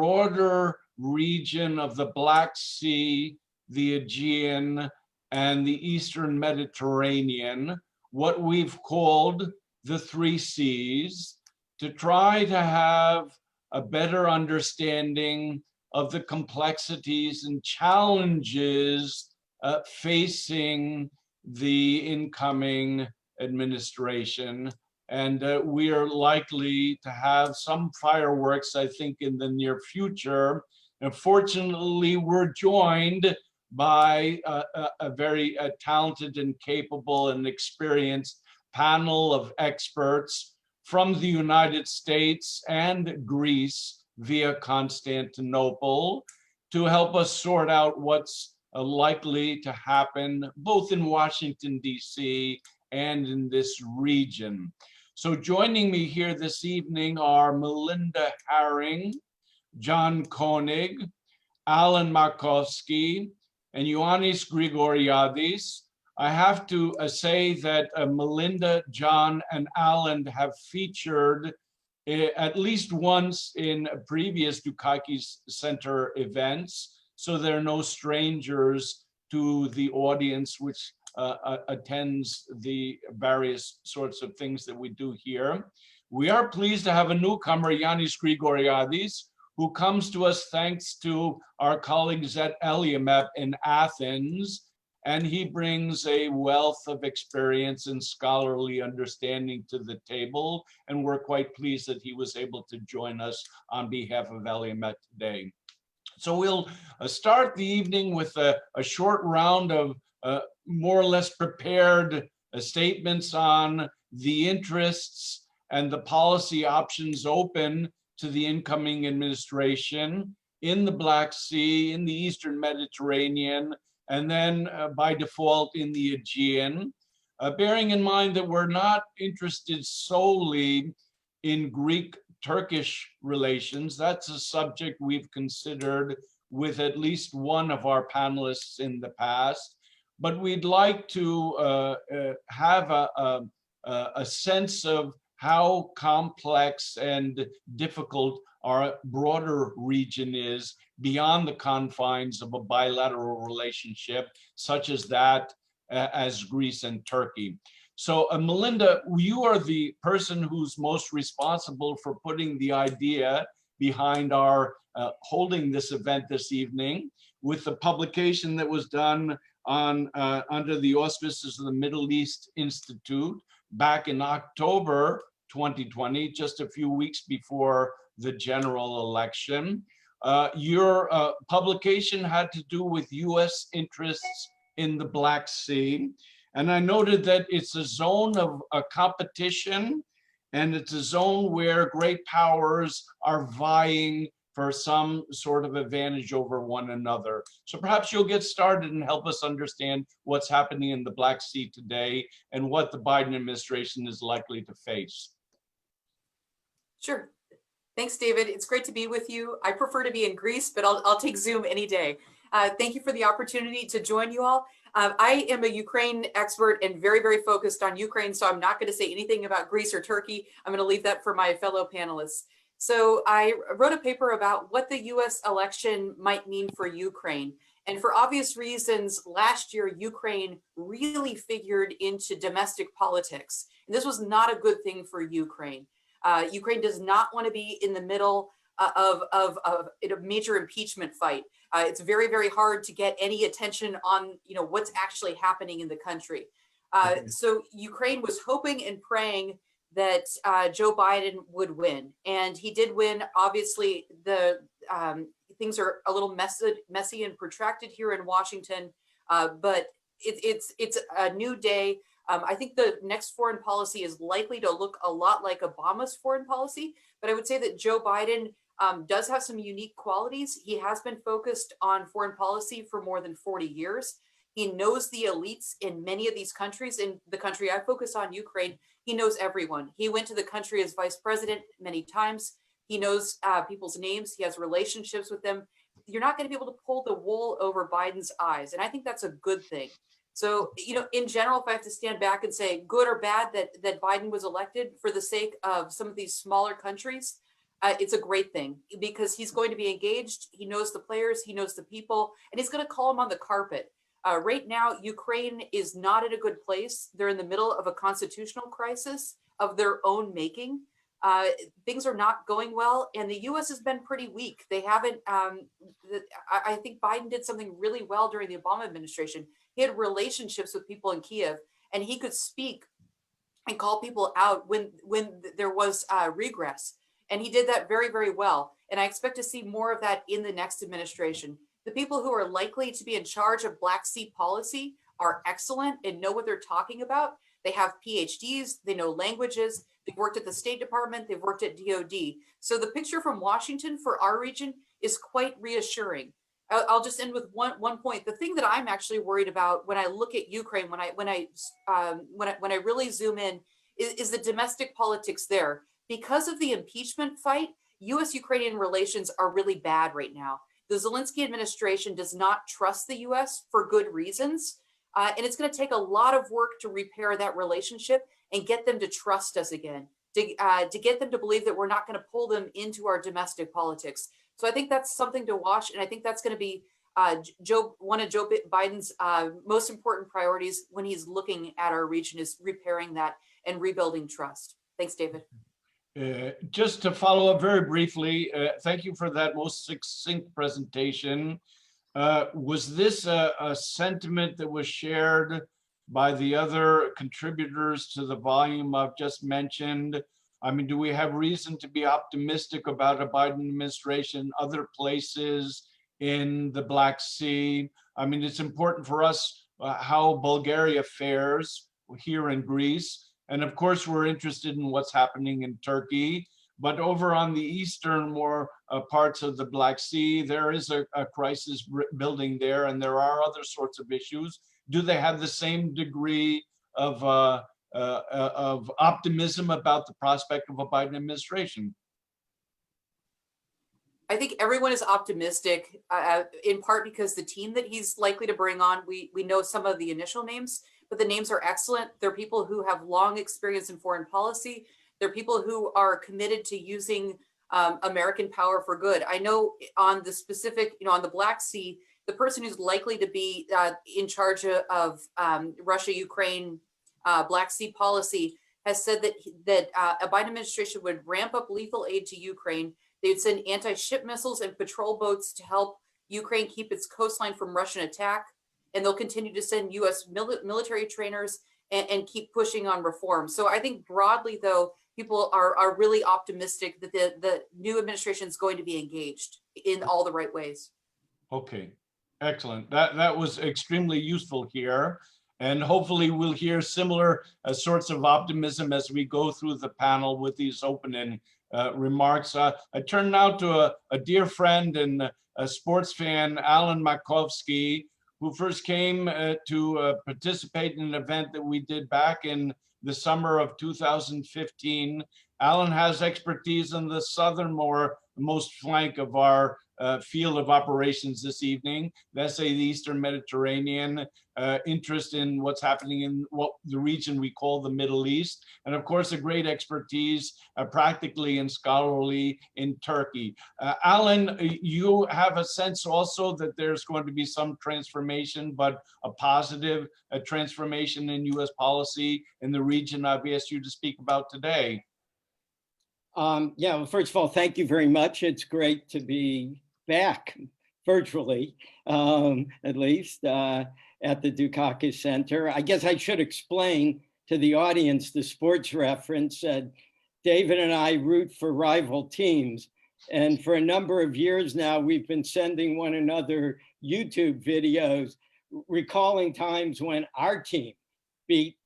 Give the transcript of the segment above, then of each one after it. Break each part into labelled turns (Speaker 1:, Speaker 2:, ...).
Speaker 1: broader region of the Black Sea, the Aegean, and the Eastern Mediterranean, what we've called the three C's, to try to have a better understanding of the complexities and challenges facing the incoming administration. And we are likely to have some fireworks, I think, in the near future. And fortunately, we're joined by a very talented and capable and experienced panel of experts from the United States and Greece via Constantinople to help us sort out what's likely to happen both in Washington, D.C. and in this region. So joining me here this evening are Melinda Herring, John Koenig, Alan Markowski, and Ioannis Grigoriadis. I have to say that Melinda, John, and Alan have featured at least once in previous Dukakis Center events, so they're no strangers to the audience which attends the various sorts of things that we do here. We are pleased to have a newcomer, Ioannis Grigoriadis, who comes to us thanks to our colleagues at Eliamet in Athens, and he brings a wealth of experience and scholarly understanding to the table, and we're quite pleased that he was able to join us on behalf of Eliamet today. So we'll start the evening with a short round of more or less prepared statements on the interests and the policy options open to the incoming administration in the Black Sea, in the Eastern Mediterranean, and then by default in the Aegean, bearing in mind that we're not interested solely in Greek-Turkish relations. That's a subject we've considered with at least one of our panelists in the past, but we'd like to have a sense of how complex and difficult our broader region is beyond the confines of a bilateral relationship such as that as Greece and Turkey. So Melinda, you are the person who's most responsible for putting the idea behind our holding this event this evening with the publication that was done on under the auspices of the Middle East Institute back in October 2020, just a few weeks before the general election. Your publication had to do with US interests in the Black Sea. And I noted that it's a zone of competition, and it's a zone where great powers are vying for some sort of advantage over one another. So perhaps you'll get started and help us understand what's happening in the Black Sea today and what the Biden administration is likely to face.
Speaker 2: Sure. Thanks, David. It's great to be with you. I prefer to be in Greece, but I'll take Zoom any day. Thank you for the opportunity to join you all. I am a Ukraine expert and very, very focused on Ukraine, so I'm not going to say anything about Greece or Turkey. I'm going to leave that for my fellow panelists. So I wrote a paper about what the US election might mean for Ukraine. And for obvious reasons, last year, Ukraine really figured into domestic politics. And this was not a good thing for Ukraine. Ukraine does not want to be in the middle of a major impeachment fight. It's very, very hard to get any attention on what's actually happening in the country. So Ukraine was hoping and praying that Joe Biden would win, and he did win. Obviously, the things are a little messy and protracted here in Washington, but it's a new day. I think the next foreign policy is likely to look a lot like Obama's foreign policy, but I would say that Joe Biden does have some unique qualities. He has been focused on foreign policy for more than 40 years. He knows the elites in many of these countries. In the country I focus on, Ukraine, he knows everyone. He went to the country as vice president many times. He knows people's names. He has relationships with them. You're not going to be able to pull the wool over Biden's eyes. And I think that's a good thing. So, in general, if I have to stand back and say good or bad that Biden was elected for the sake of some of these smaller countries, it's a great thing because he's going to be engaged. He knows the players, he knows the people, and he's going to call them on the carpet. Right now, Ukraine is not in a good place. They're in the middle of a constitutional crisis of their own making. Things are not going well, and the U.S. has been pretty weak. They haven't. I think Biden did something really well during the Obama administration. He had relationships with people in Kiev, and he could speak and call people out when there was regress. And he did that very, very well. And I expect to see more of that in the next administration. The people who are likely to be in charge of Black Sea policy are excellent and know what they're talking about. They have PhDs, they know languages, they've worked at the State Department, they've worked at DOD. So the picture from Washington for our region is quite reassuring. I'll just end with one point. The thing that I'm actually worried about when I look at Ukraine, when I really zoom in, is the domestic politics there. Because of the impeachment fight, U.S.-Ukrainian relations are really bad right now. The Zelensky administration does not trust the U.S. for good reasons, and it's going to take a lot of work to repair that relationship and get them to trust us again, to get them to believe that we're not going to pull them into our domestic politics. So I think that's something to watch, and I think that's going to be one of Joe Biden's most important priorities when he's looking at our region is repairing that and rebuilding trust. Thanks, David.
Speaker 1: Just to follow up very briefly, thank you for that most succinct presentation. Was this a sentiment that was shared by the other contributors to the volume I've just mentioned? I mean, do we have reason to be optimistic about a Biden administration, other places in the Black Sea? I mean, it's important for us how Bulgaria fares here in Greece. And of course, we're interested in what's happening in Turkey. But over on the eastern more parts of the Black Sea, there is a crisis building there, and there are other sorts of issues. Do they have the same degree of optimism about the prospect of a Biden administration?
Speaker 2: I think everyone is optimistic, in part because the team that he's likely to bring on, we know some of the initial names, but the names are excellent. They're people who have long experience in foreign policy. They're people who are committed to using American power for good. I know on the specific, on the Black Sea, the person who's likely to be in charge of Russia-Ukraine Black Sea policy has said that a Biden administration would ramp up lethal aid to Ukraine. They'd send anti-ship missiles and patrol boats to help Ukraine keep its coastline from Russian attack. And they'll continue to send U.S. military trainers and keep pushing on reform. So I think broadly, though, people are really optimistic that the new administration is going to be engaged in all the right ways.
Speaker 1: Okay, excellent. That was extremely useful here. And hopefully we'll hear similar sorts of optimism as we go through the panel with these opening remarks. I turn now to a dear friend and a sports fan, Alan Makovsky, who first came to participate in an event that we did back in the summer of 2015. Alan has expertise in the southernmost flank of our field of operations this evening, let's say the Eastern Mediterranean, interest in what's happening in what the region we call the Middle East, and of course a great expertise practically and scholarly in Turkey. Alan, you have a sense also that there's going to be some transformation, but a positive transformation in US policy in the region I've asked you to speak about today.
Speaker 3: Yeah, well, first of all, thank you very much. It's great to be back virtually, at least, at the Dukakis Center. I guess I should explain to the audience the sports reference. David and I root for rival teams. And for a number of years now, we've been sending one another YouTube videos recalling times when our team beat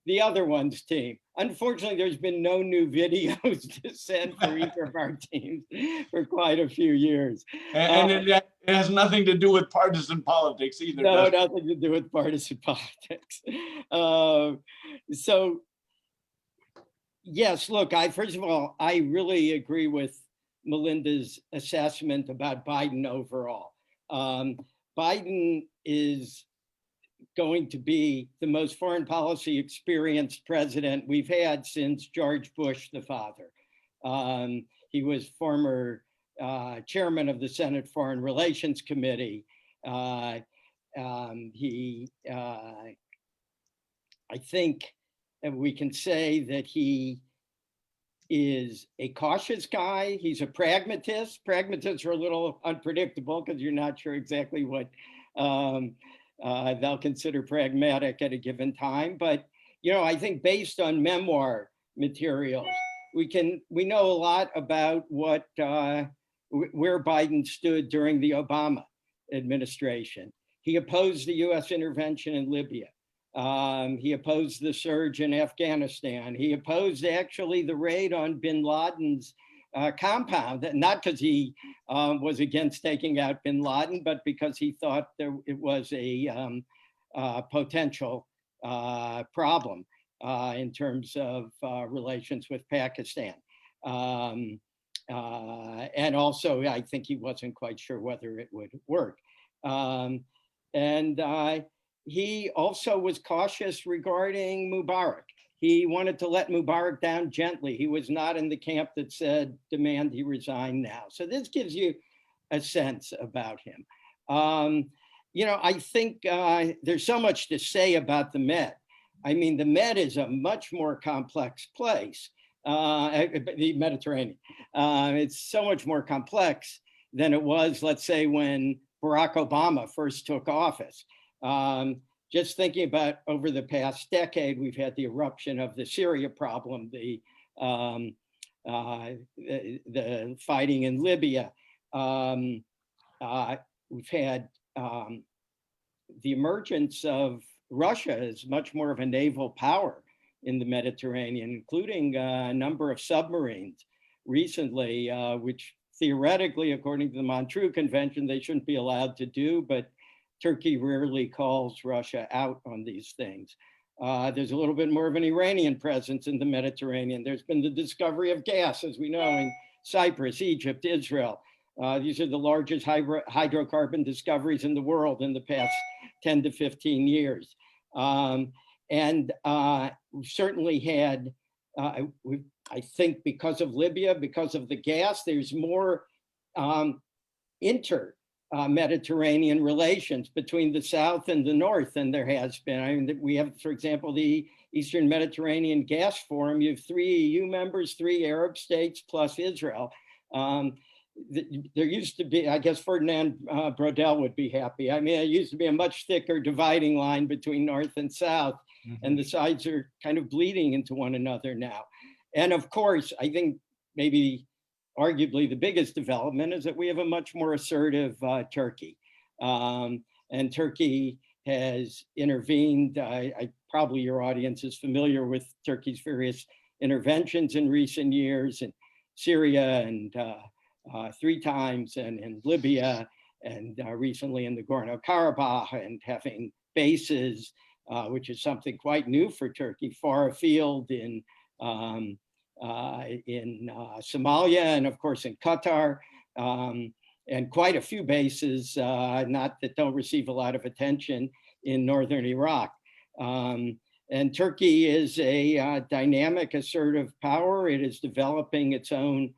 Speaker 3: the other one's team. Unfortunately, there's been no new videos to send for either of our teams for quite a few years.
Speaker 1: And it has nothing to do with partisan politics either.
Speaker 3: No, nothing to do with partisan politics. So, yes, look, first of all, I really agree with Melinda's assessment about Biden overall. Biden is going to be the most foreign policy experienced president we've had since George Bush the father. He was former chairman of the Senate Foreign Relations Committee. I think we can say that he is a cautious guy. He's a pragmatist. Pragmatists are a little unpredictable because you're not sure exactly what they'll consider pragmatic at a given time. But, you know, I think based on memoir materials, we know a lot about what where Biden stood during the Obama administration. He opposed the US intervention in Libya. He opposed the surge in Afghanistan. He opposed actually the raid on bin Laden's compound, not because he was against taking out bin Laden, but because he thought it was a potential problem in terms of relations with Pakistan. And also, I think he wasn't quite sure whether it would work. He also was cautious regarding Mubarak. He wanted to let Mubarak down gently. He was not in the camp that said, demand he resign now. So this gives you a sense about him. You know, I think there's so much to say about the Med. I mean, the Med is a much more complex place, the Mediterranean. It's so much more complex than it was, let's say, when Barack Obama first took office. Just thinking about over the past decade, we've had the eruption of the Syria problem, the fighting in Libya. We've had the emergence of Russia as much more of a naval power in the Mediterranean, including a number of submarines recently, which theoretically, according to the Montreux Convention, they shouldn't be allowed to do, but Turkey rarely calls Russia out on these things. There's a little bit more of an Iranian presence in the Mediterranean. There's been the discovery of gas, as we know, in Cyprus, Egypt, Israel. These are the largest hydrocarbon discoveries in the world in the past 10 to 15 years. We've certainly had, I think because of Libya, because of the gas, there's more Mediterranean relations between the South and the North than there has been. I mean, we have, for example, the Eastern Mediterranean Gas Forum. You have 3 EU members, 3 Arab states, plus Israel. There used to be, I guess Ferdinand Brodel would be happy. I mean, it used to be a much thicker dividing line between North and South, and the sides are kind of bleeding into one another now. And of course, I think maybe arguably the biggest development is that we have a much more assertive Turkey. And Turkey has intervened. Probably your audience is familiar with Turkey's various interventions in recent years in Syria and 3 times, and in Libya, and recently in the Nagorno-Karabakh, and having bases, which is something quite new for Turkey, far afield in Somalia, and of course in Qatar, and quite a few bases, not that don't receive a lot of attention, in northern Iraq. And Turkey is a dynamic, assertive power. It is developing its own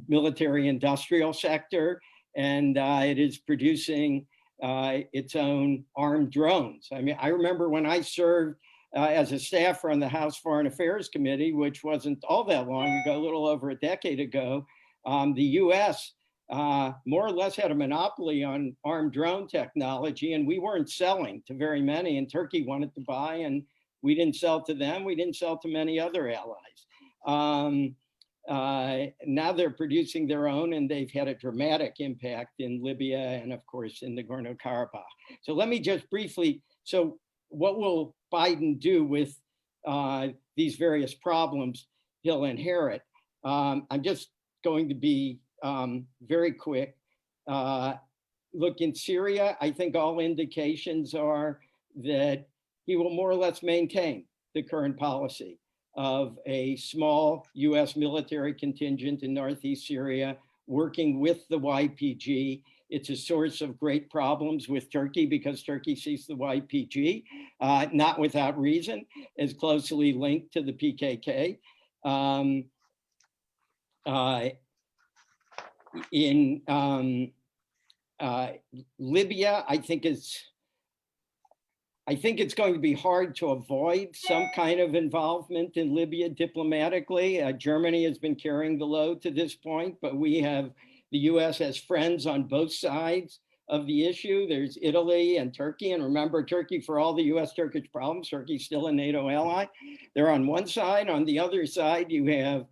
Speaker 3: military industrial sector, and it is producing its own armed drones. I mean, I remember when I served as a staffer on the House Foreign Affairs Committee, which wasn't all that long ago, a little over a decade ago, the US more or less had a monopoly on armed drone technology, and we weren't selling to very many, and Turkey wanted to buy, and we didn't sell to them. We didn't sell to many other allies. Now they're producing their own, and they've had a dramatic impact in Libya and of course in Nagorno-Karabakh. So let me just briefly, so what will Biden do with these various problems he'll inherit? I'm just going to be very quick. Look, in Syria, I think all indications are that he will more or less maintain the current policy of a small US military contingent in Northeast Syria, working with the YPG. It's a source of great problems with Turkey because Turkey sees the YPG, not without reason, as closely linked to the PKK. in Libya, I think it's going to be hard to avoid some kind of involvement in Libya diplomatically. Germany has been carrying the load to this point, but the US has friends on both sides of the issue. There's Italy and Turkey. And remember, Turkey, for all the US-Turkish problems, Turkey's still a NATO ally. They're on one side. On the other side, you have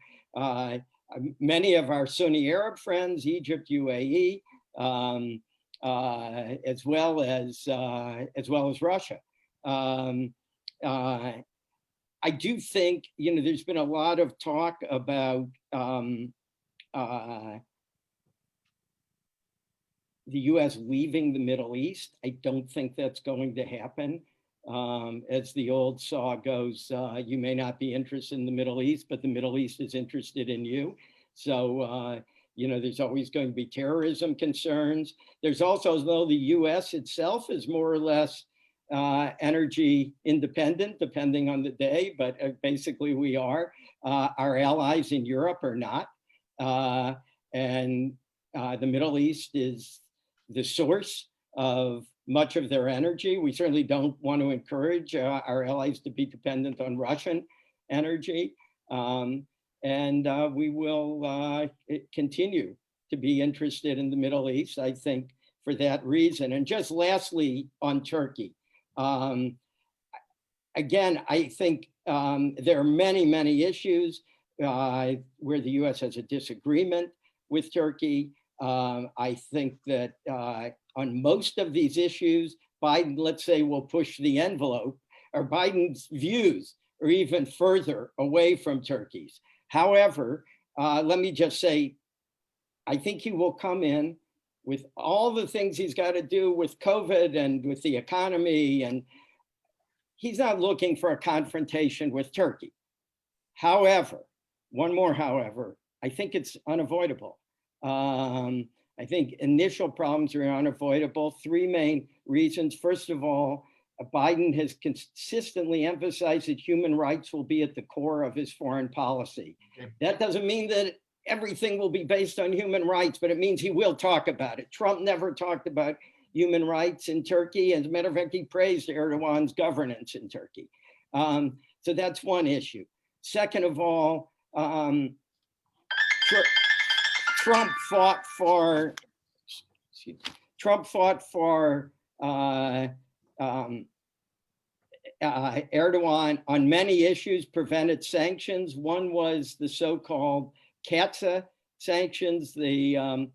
Speaker 3: many of our Sunni Arab friends, Egypt, UAE, as well as Russia. I do think, there's been a lot of talk about the US leaving the Middle East. I don't think that's going to happen. As the old saw goes, you may not be interested in the Middle East, but the Middle East is interested in you. So, there's always going to be terrorism concerns. There's also, though the US itself is more or less energy independent, depending on the day, but basically we are. Our allies in Europe are not. And the Middle East is the source of much of their energy. We certainly don't want to encourage our allies to be dependent on Russian energy. And we will continue to be interested in the Middle East, I think, for that reason. And just lastly, on Turkey. Again, I think there are many, many issues where the US has a disagreement with Turkey. I think that on most of these issues, Biden, let's say, will push the envelope, or Biden's views are even further away from Turkey's. However, let me just say, I think he will come in with all the things he's got to do with COVID and with the economy, and he's not looking for a confrontation with Turkey. However, one more however, I think it's unavoidable. I think initial problems are unavoidable. Three main reasons. First of all, Biden has consistently emphasized that human rights will be at the core of his foreign policy. Okay. That doesn't mean that everything will be based on human rights, but it means he will talk about it. Trump never talked about human rights in Turkey. As a matter of fact, he praised Erdogan's governance in Turkey. So that's one issue. Second of all, Trump fought for Erdogan on many issues, prevented sanctions. One was the so-called CAATSA sanctions, the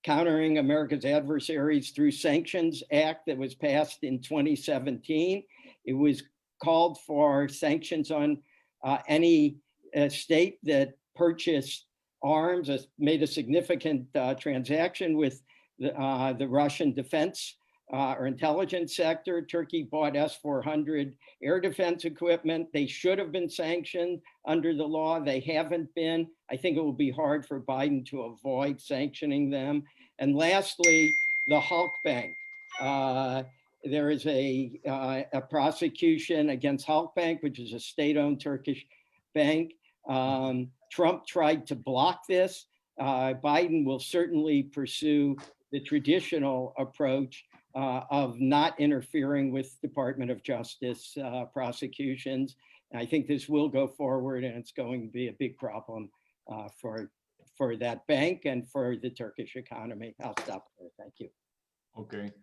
Speaker 3: Countering America's Adversaries Through Sanctions Act that was passed in 2017. It was called for sanctions on any state that purchased arms, made a significant transaction with the Russian defense or intelligence sector. Turkey bought S-400 air defense equipment. They should have been sanctioned under the law. They haven't been. I think it will be hard for Biden to avoid sanctioning them. And lastly, the Halk Bank. There is a prosecution against Halk Bank, which is a state-owned Turkish bank. Trump tried to block this. Biden will certainly pursue the traditional approach of not interfering with Department of Justice prosecutions. And I think this will go forward, and it's going to be a big problem for that bank and for the Turkish economy. I'll stop there. Thank you.
Speaker 1: Okay.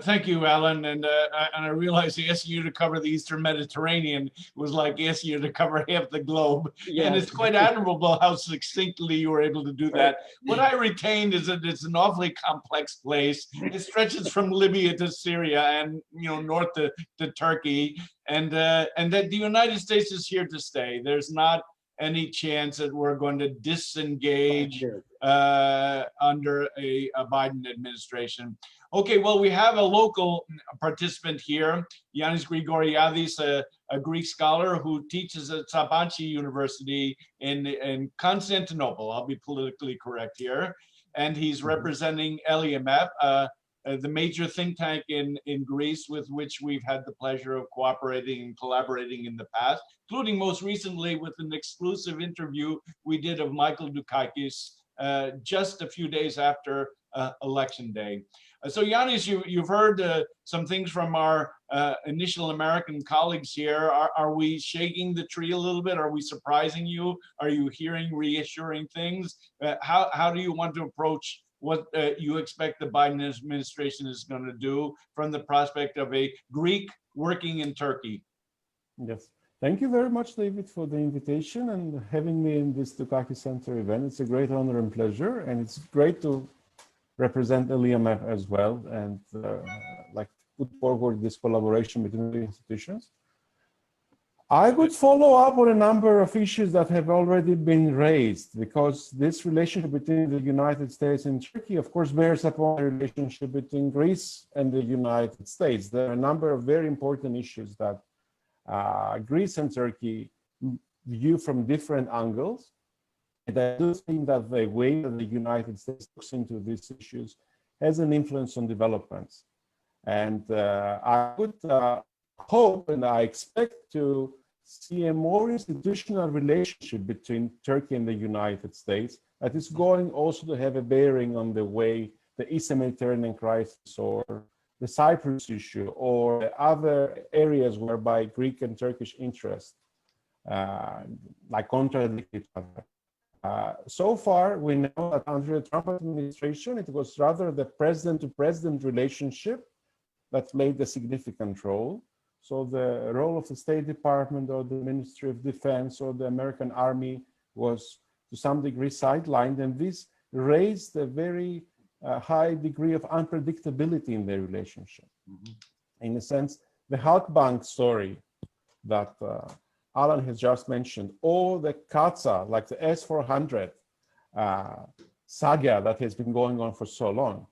Speaker 1: Thank you, Alan. And I realize asking you to cover the Eastern Mediterranean was like asking you to cover half the globe. Yes. And it's quite admirable how succinctly you were able to do that. What I retained is that it's an awfully complex place. It stretches from Libya to Syria and north to Turkey, and that the United States is here to stay. There's not any chance that we're going to disengage under a Biden administration. Okay, well, we have a local participant here, Ioannis Grigoriadis, a Greek scholar who teaches at Sabancı University in Constantinople. I'll be politically correct here. And he's representing LEMF, the major think tank in Greece with which we've had the pleasure of cooperating and collaborating in the past, including most recently with an exclusive interview we did of Michael Dukakis just a few days after Election Day. So Ioannis, you've heard some things from our initial American colleagues here. Are we shaking the tree a little bit? Are we surprising you? Are you hearing reassuring things? How do you want to approach what you expect the Biden administration is going to do from the prospect of a Greek working in Turkey?
Speaker 4: Yes. Thank you very much, David, for the invitation and having me in this Dukakis Center event. It's a great honor and pleasure, and it's great to represent LEMF as well and like put forward this collaboration between the institutions. I would follow up on a number of issues that have already been raised, because this relationship between the United States and Turkey, of course, bears upon the relationship between Greece and the United States. There are a number of very important issues that Greece and Turkey view from different angles. And I do think that the way that the United States looks into these issues has an influence on developments. And I would hope and I expect to see a more institutional relationship between Turkey and the United States that is going also to have a bearing on the way the Eastern Mediterranean crisis or the Cyprus issue or other areas whereby Greek and Turkish interests like contradict each other. So far, we know that under the Trump administration, it was rather the president-to-president relationship that played a significant role. So the role of the State Department or the Ministry of Defense or the American Army was to some degree sidelined, and this raised a very high degree of unpredictability in their relationship. Mm-hmm. In a sense, the Halkbank story that Alan has just mentioned, or the Katsa, like the S-400 saga that has been going on for so long,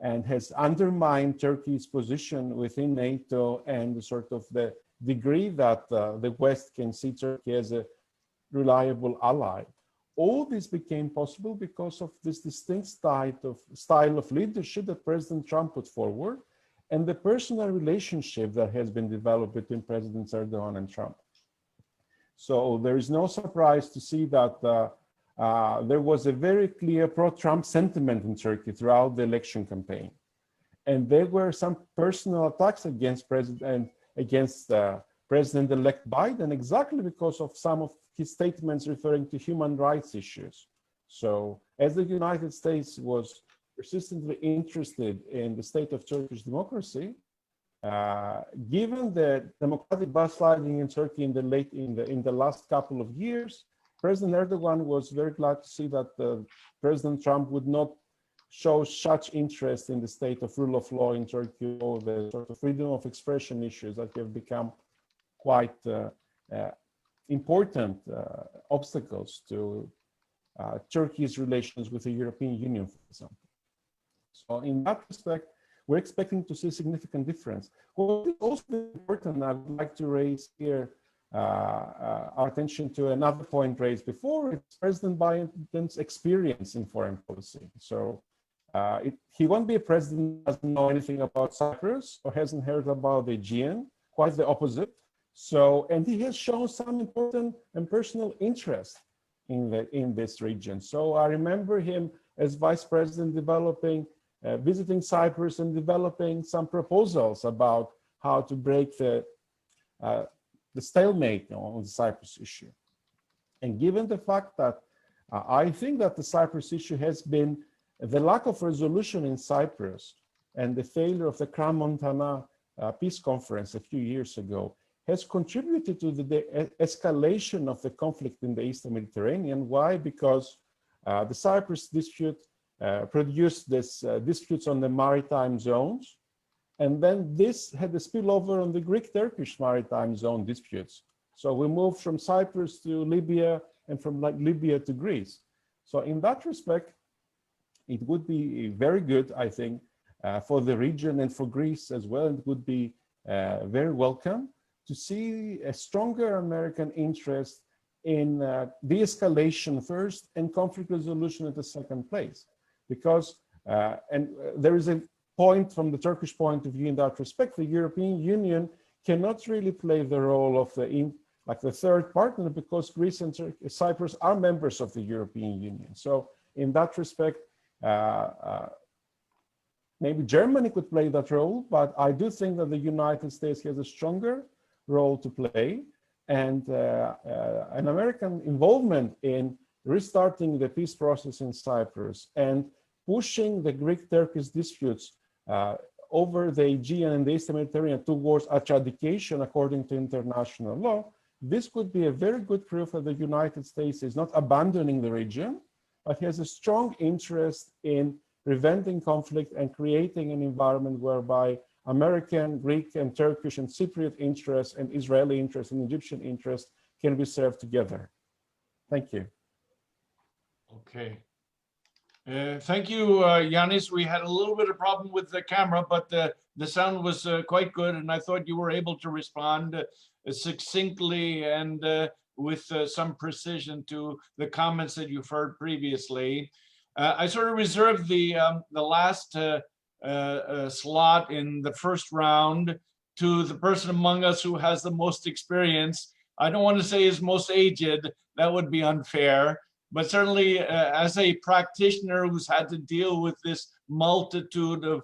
Speaker 4: and has undermined Turkey's position within NATO and the sort of the degree that the West can see Turkey as a reliable ally. All this became possible because of this distinct style of leadership that President Trump put forward and the personal relationship that has been developed between Presidents Erdogan and Trump. So there is no surprise to see that there was a very clear pro-Trump sentiment in Turkey throughout the election campaign. And there were some personal attacks against President-elect Biden exactly because of some of his statements referring to human rights issues. So as the United States was persistently interested in the state of Turkish democracy, given the democratic backsliding in Turkey in the last couple of years, President Erdogan was very glad to see that President Trump would not show such interest in the state of rule of law in Turkey or the sort of freedom of expression issues that have become quite important obstacles to Turkey's relations with the European Union, for example. So in that respect, we're expecting to see a significant difference. What is also important, I would like to raise here our attention to another point raised before, it's President Biden's experience in foreign policy. So he won't be a president who doesn't know anything about Cyprus or hasn't heard about the Aegean, quite the opposite. So, and he has shown some important and personal interest in this region. So I remember him as vice president visiting Cyprus and developing some proposals about how to break the stalemate on the Cyprus issue. And given the fact that I think that the Cyprus issue has been the lack of resolution in Cyprus and the failure of the Crans-Montana peace conference a few years ago has contributed to the escalation of the conflict in the Eastern Mediterranean. Why? Because the Cyprus dispute produced this disputes on the maritime zones, and then this had a spillover on the Greek-Turkish maritime zone disputes. So we moved from Cyprus to Libya and from Libya to Greece. So in that respect, it would be very good, I think, for the region and for Greece as well. It would be very welcome to see a stronger American interest in de-escalation first and conflict resolution at the second place. Because, and there is a point from the Turkish point of view in that respect, the European Union cannot really play the role of the third partner because Greece and Cyprus are members of the European Union. So in that respect, maybe Germany could play that role, but I do think that the United States has a stronger role to play, and an American involvement in restarting the peace process in Cyprus and pushing the Greek-Turkish disputes over the Aegean and the Eastern Mediterranean towards abdication according to international law, this could be a very good proof that the United States is not abandoning the region, but has a strong interest in preventing conflict and creating an environment whereby American, Greek, and Turkish and Cypriot interests and Israeli interests and Egyptian interests can be served together. Thank you.
Speaker 1: Okay. Thank you, Ioannis. We had a little bit of problem with the camera, but the sound was quite good, and I thought you were able to respond succinctly and with some precision to the comments that you've heard previously. I sort of reserved the last slot in the first round to the person among us who has the most experience. I don't want to say is most aged, that would be unfair, but certainly as a practitioner who's had to deal with this multitude of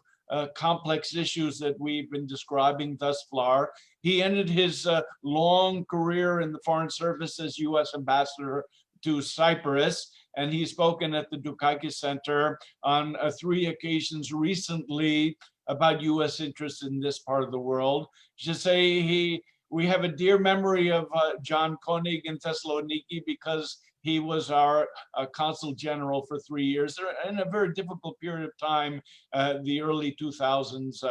Speaker 1: complex issues that we've been describing thus far. He ended his long career in the Foreign Service as U.S. ambassador to Cyprus, and he's spoken at the Dukakis Center on 3 occasions recently about U.S. interests in this part of the world. To say we have a dear memory of John Koenig in Thessaloniki because he was our consul general for 3 years in a very difficult period of time. The early 2000s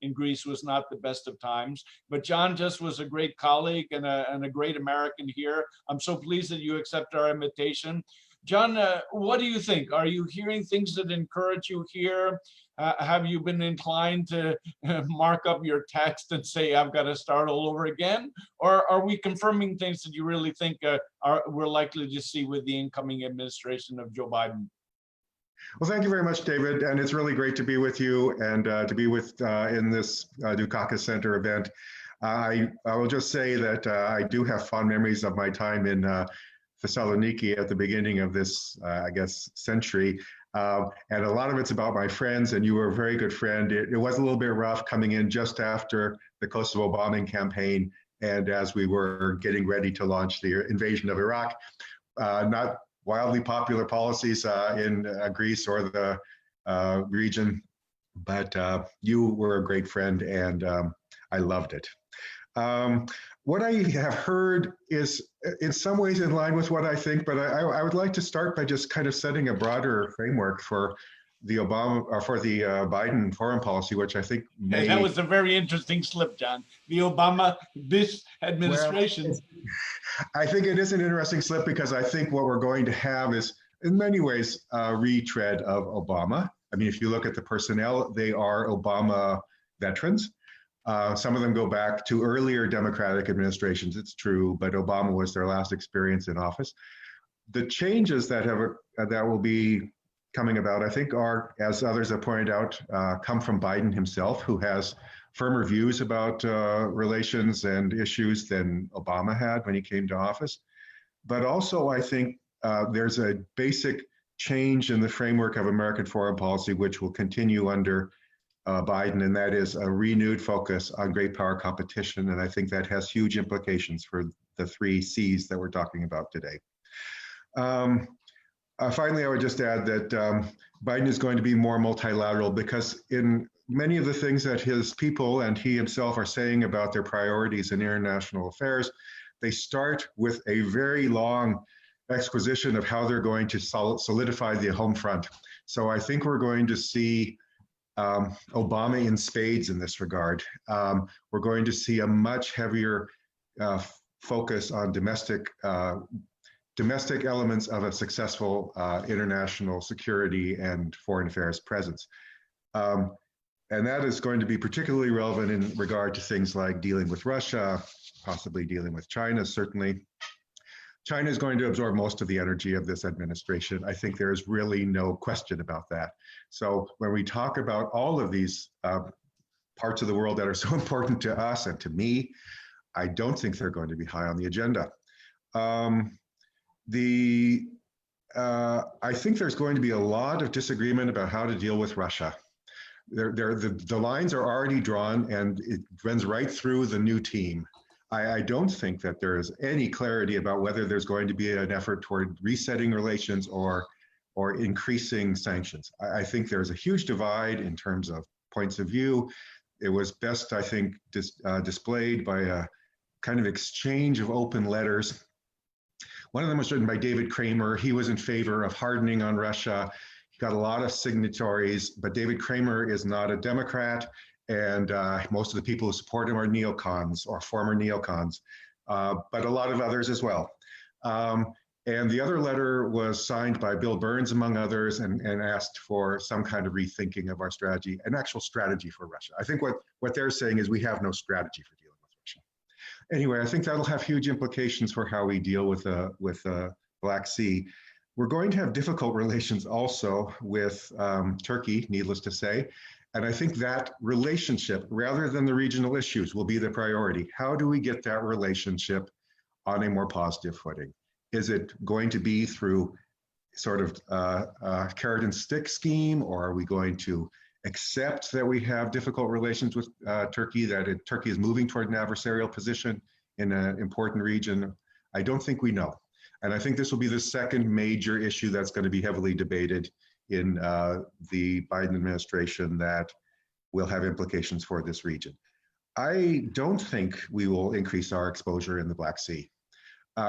Speaker 1: in Greece was not the best of times, but John just was a great colleague and a great American here. I'm so pleased that you accept our invitation. John, what do you think? Are you hearing things that encourage you here? Have you been inclined to mark up your text and say, I've got to start all over again? Or are we confirming things that you really think we're likely to see with the incoming administration of Joe Biden?
Speaker 5: Well, thank you very much, David. And it's really great to be with you and to be with in this Dukakis Center event. I will just say that I do have fond memories of my time in Thessaloniki at the beginning of this, I guess, century. And a lot of it's about my friends, and you were a very good friend. It was a little bit rough coming in just after the Kosovo bombing campaign, and as we were getting ready to launch the invasion of Iraq. Not wildly popular policies in Greece or the region, but you were a great friend, and I loved it. What I have heard is in some ways in line with what I think, but I would like to start by just kind of setting a broader framework for the Biden foreign policy, which I think may...
Speaker 1: That was a very interesting slip, John. This administration.
Speaker 5: Well, I think it is an interesting slip because I think what we're going to have is, in many ways, a retread of Obama. I mean, if you look at the personnel, they are Obama veterans. Some of them go back to earlier Democratic administrations, it's true, but Obama was their last experience in office. The changes that will be coming about, I think, are, as others have pointed out, come from Biden himself, who has firmer views about relations and issues than Obama had when he came to office. But also, I think there's a basic change in the framework of American foreign policy, which will continue under Biden, and that is a renewed focus on great power competition. And I think that has huge implications for the 3 C's that we're talking about today. Finally, I would just add that Biden is going to be more multilateral because in many of the things that his people and he himself are saying about their priorities in international affairs, they start with a very long exposition of how they're going to solidify the home front. So I think we're going to see Obama in spades in this regard. We're going to see a much heavier focus on domestic elements of a successful international security and foreign affairs presence. And that is going to be particularly relevant in regard to things like dealing with Russia, possibly dealing with China, certainly. China is going to absorb most of the energy of this administration. I think there is really no question about that. So when we talk about all of these parts of the world that are so important to us and to me, I don't think they're going to be high on the agenda. I think there's going to be a lot of disagreement about how to deal with Russia. The lines are already drawn, and it runs right through the new team. I don't think that there is any clarity about whether there's going to be an effort toward resetting relations or increasing sanctions. I think there's a huge divide in terms of points of view. It was best, I think, displayed by a kind of exchange of open letters. One of them was written by David Kramer. He was in favor of hardening on Russia. He got a lot of signatories, but David Kramer is not a Democrat, and most of the people who support him are neocons or former neocons, but a lot of others as well. And the other letter was signed by Bill Burns, among others, and asked for some kind of rethinking of our strategy, an actual strategy for Russia. I think what they're saying is we have no strategy for dealing with Russia. Anyway, I think that'll have huge implications for how we deal with the Black Sea. We're going to have difficult relations also with Turkey, needless to say. And I think that relationship, rather than the regional issues, will be the priority. How do we get that relationship on a more positive footing? Is it going to be through sort of a carrot and stick scheme, or are we going to accept that we have difficult relations with Turkey, that Turkey is moving toward an adversarial position in an important region? I don't think we know. And I think this will be the second major issue that's going to be heavily debated in the Biden administration that will have implications for this region. I don't think we will increase our exposure in the Black Sea.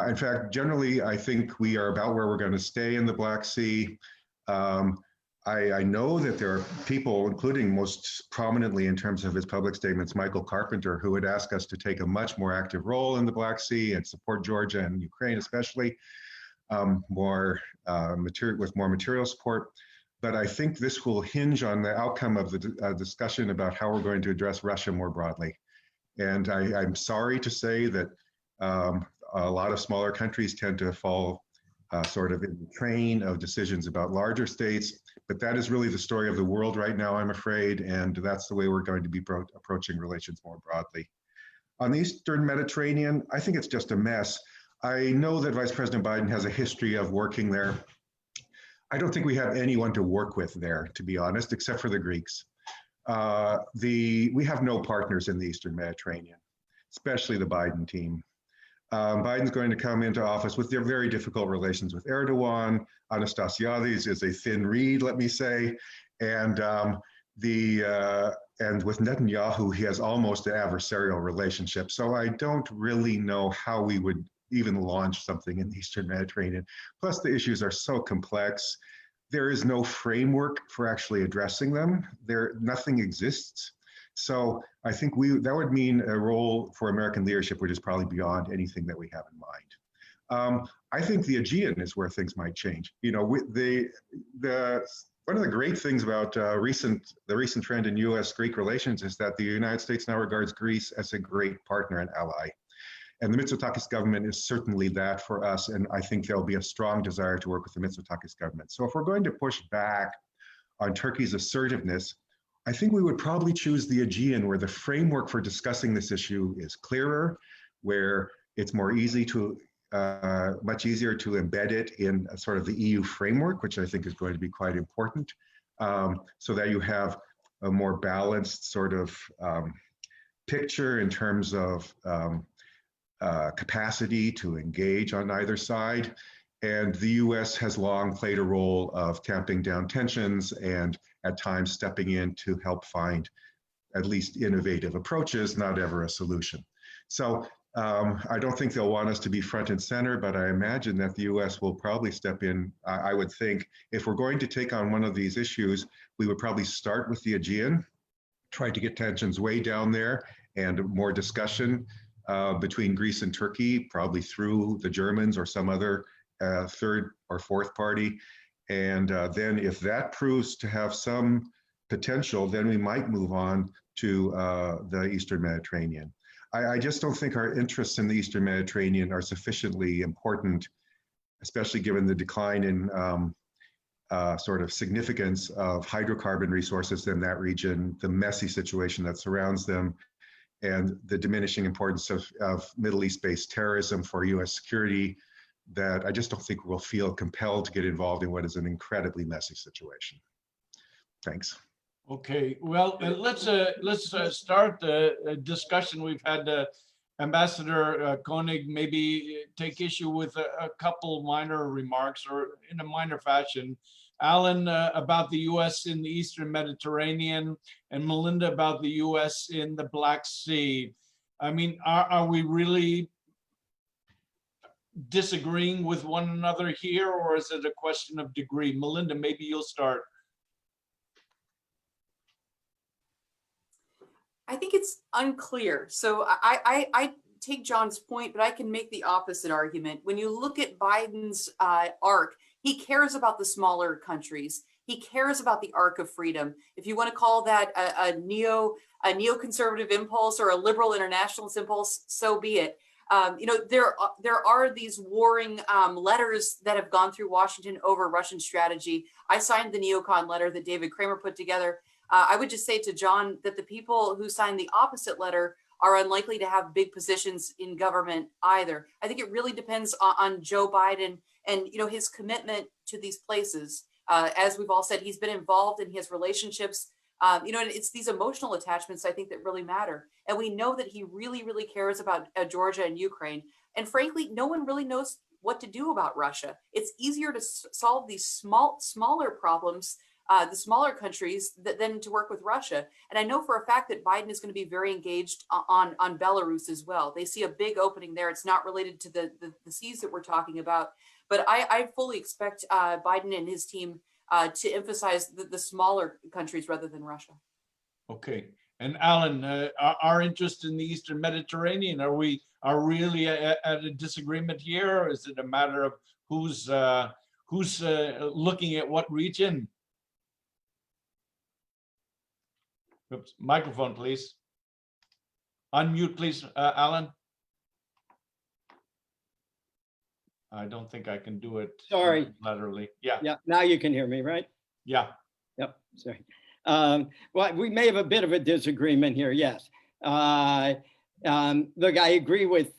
Speaker 5: In fact, generally, I think we are about where we're going to stay in the Black Sea. I know that there are people, including most prominently in terms of his public statements, Michael Carpenter, who would ask us to take a much more active role in the Black Sea and support Georgia and Ukraine, especially with more material support. But I think this will hinge on the outcome of the discussion about how we're going to address Russia more broadly. And I'm sorry to say that a lot of smaller countries tend to fall sort of in the train of decisions about larger states, but that is really the story of the world right now, I'm afraid, and that's the way we're going to be approaching relations more broadly. On the Eastern Mediterranean, I think it's just a mess. I know that Vice President Biden has a history of working there. I don't think we have anyone to work with there, to be honest, except for the Greeks. We have no partners in the Eastern Mediterranean, especially the Biden team. Biden's going to come into office with their very difficult relations with Erdogan. Anastasiades is a thin reed, let me say, and with Netanyahu, he has almost an adversarial relationship. So I don't really know how we would even launch something in the Eastern Mediterranean. Plus, the issues are so complex. There is no framework for actually addressing them. Nothing exists. So I think that would mean a role for American leadership, which is probably beyond anything that we have in mind. I think the Aegean is where things might change. You know, one of the great things about the recent trend in U.S.-Greek relations is that the United States now regards Greece as a great partner and ally. And the Mitsotakis government is certainly that for us, and I think there'll be a strong desire to work with the Mitsotakis government. So if we're going to push back on Turkey's assertiveness, I think we would probably choose the Aegean, where the framework for discussing this issue is clearer, where it's much easier to embed it in a sort of the EU framework, which I think is going to be quite important, so that you have a more balanced sort of picture in terms of capacity to engage on either side. And the US has long played a role of tamping down tensions and at times stepping in to help find at least innovative approaches, not ever a solution. So I don't think they'll want us to be front and center, but I imagine that the US will probably step in. I would think if we're going to take on one of these issues, we would probably start with the Aegean, try to get tensions way down there and more discussion between Greece and Turkey, probably through the Germans or some other third or fourth party. And then if that proves to have some potential, then we might move on to the Eastern Mediterranean. I just don't think our interests in the Eastern Mediterranean are sufficiently important, especially given the decline in sort of significance of hydrocarbon resources in that region, the messy situation that surrounds them, and the diminishing importance of Middle East-based terrorism for US security, that I just don't think we'll feel compelled to get involved in what is an incredibly messy situation. Thanks.
Speaker 1: Okay, well, let's start the discussion. We've had Ambassador Koenig maybe take issue with a couple minor remarks, or in a minor fashion. Alan, about the US in the Eastern Mediterranean, and Melinda about the US in the Black Sea. I mean, are we really disagreeing with one another here, or is it a question of degree? Melinda, maybe you'll start.
Speaker 2: I think it's unclear. So I take John's point, but I can make the opposite argument. When you look at Biden's arc, he cares about the smaller countries. He cares about the arc of freedom. If you want to call that a neoconservative impulse or a liberal internationalist impulse, so be it. There are these warring letters that have gone through Washington over Russian strategy. I signed the neocon letter that David Kramer put together. I would just say to John that the people who signed the opposite letter are unlikely to have big positions in government either. I think it really depends on Joe Biden and his commitment to these places. As we've all said, he's been involved and he has relationships. And it's these emotional attachments, I think, that really matter. And we know that he really, really cares about Georgia and Ukraine. And frankly, no one really knows what to do about Russia. It's easier to solve these smaller problems, the smaller countries, than to work with Russia. And I know for a fact that Biden is going to be very engaged on Belarus as well. They see a big opening there. It's not related to the seas that we're talking about. But I fully expect Biden and his team to emphasize the smaller countries rather than Russia.
Speaker 1: Okay, and Alan, our interest in the Eastern Mediterranean, are we really at a disagreement here, or is it a matter of who's looking at what region? Oops, microphone, please. Unmute, please, Alan. I don't think I can do it.
Speaker 3: Sorry.
Speaker 1: Laterally. Yeah.
Speaker 3: Yeah, now you can hear me, right?
Speaker 1: Yeah.
Speaker 3: Yep, sorry. Well, we may have a bit of a disagreement here, yes. Look, I agree with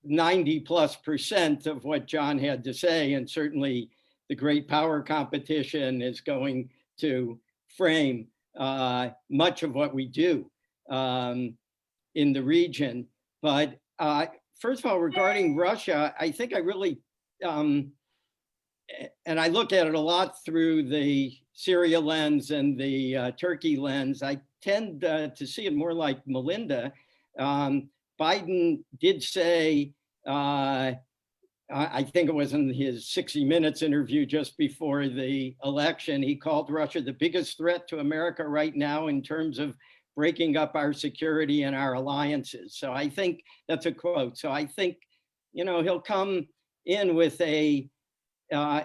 Speaker 3: 90+% of what John had to say, and certainly the great power competition is going to frame much of what we do in the region. But first of all, regarding Russia, I think I really, and I look at it a lot through the Syria lens and the Turkey lens, I tend to see it more like Melinda. Biden did say, I think it was in his 60 Minutes interview just before the election, he called Russia the biggest threat to America right now in terms of breaking up our security and our alliances. So I think that's a quote. So I think, he'll come in with a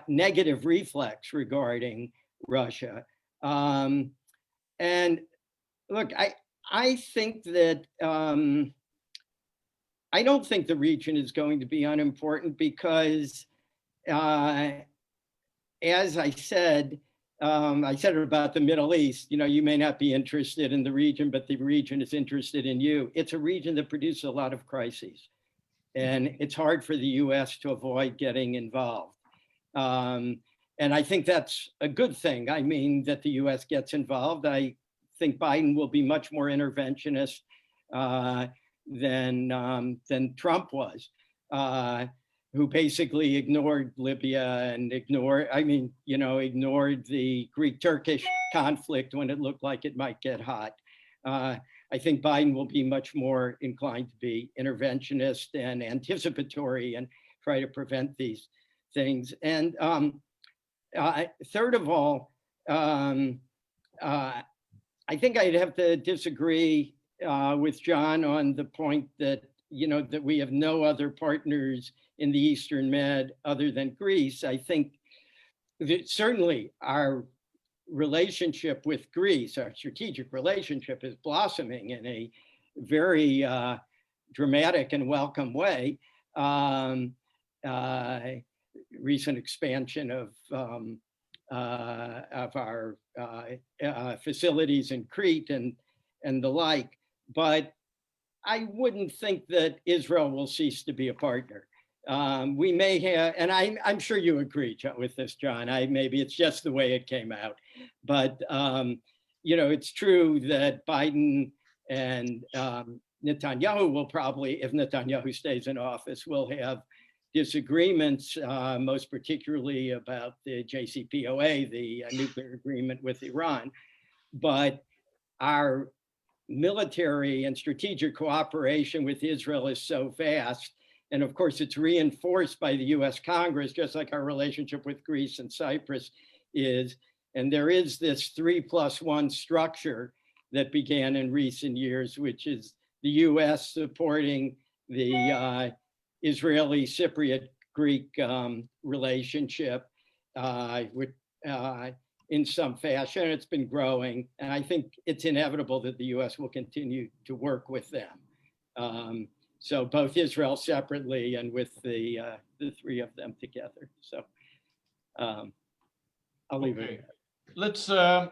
Speaker 3: negative reflex regarding Russia. And look, I think that, I don't think the region is going to be unimportant because, as I said it about the Middle East, you may not be interested in the region, but the region is interested in you. It's a region that produces a lot of crises, and it's hard for the US to avoid getting involved. And I think that's a good thing. I mean, that the US gets involved. I think Biden will be much more interventionist than Trump was, who basically ignored Libya and ignored the Greek-Turkish conflict when it looked like it might get hot. I think Biden will be much more inclined to be interventionist and anticipatory and try to prevent these things. And third of all, I think I'd have to disagree with John on the point that, that we have no other partners in the Eastern Med other than Greece. I think that certainly our relationship with Greece, our strategic relationship, is blossoming in a very dramatic and welcome way, recent expansion of our facilities in Crete and the like. But I wouldn't think that Israel will cease to be a partner. We may have, and I'm sure you agree with this, John. Maybe it's just the way it came out, but it's true that Biden and Netanyahu will probably, if Netanyahu stays in office, will have disagreements, most particularly about the JCPOA, the nuclear agreement with Iran. But our military and strategic cooperation with Israel is so vast. And of course, it's reinforced by the US Congress, just like our relationship with Greece and Cyprus is. And there is this 3+1 structure that began in recent years, which is the US supporting the Israeli Cypriot Greek relationship in some fashion. It's been growing, and I think it's inevitable that the US will continue to work with them. So both Israel separately and with the three of them together. So I'll leave it.
Speaker 1: Well,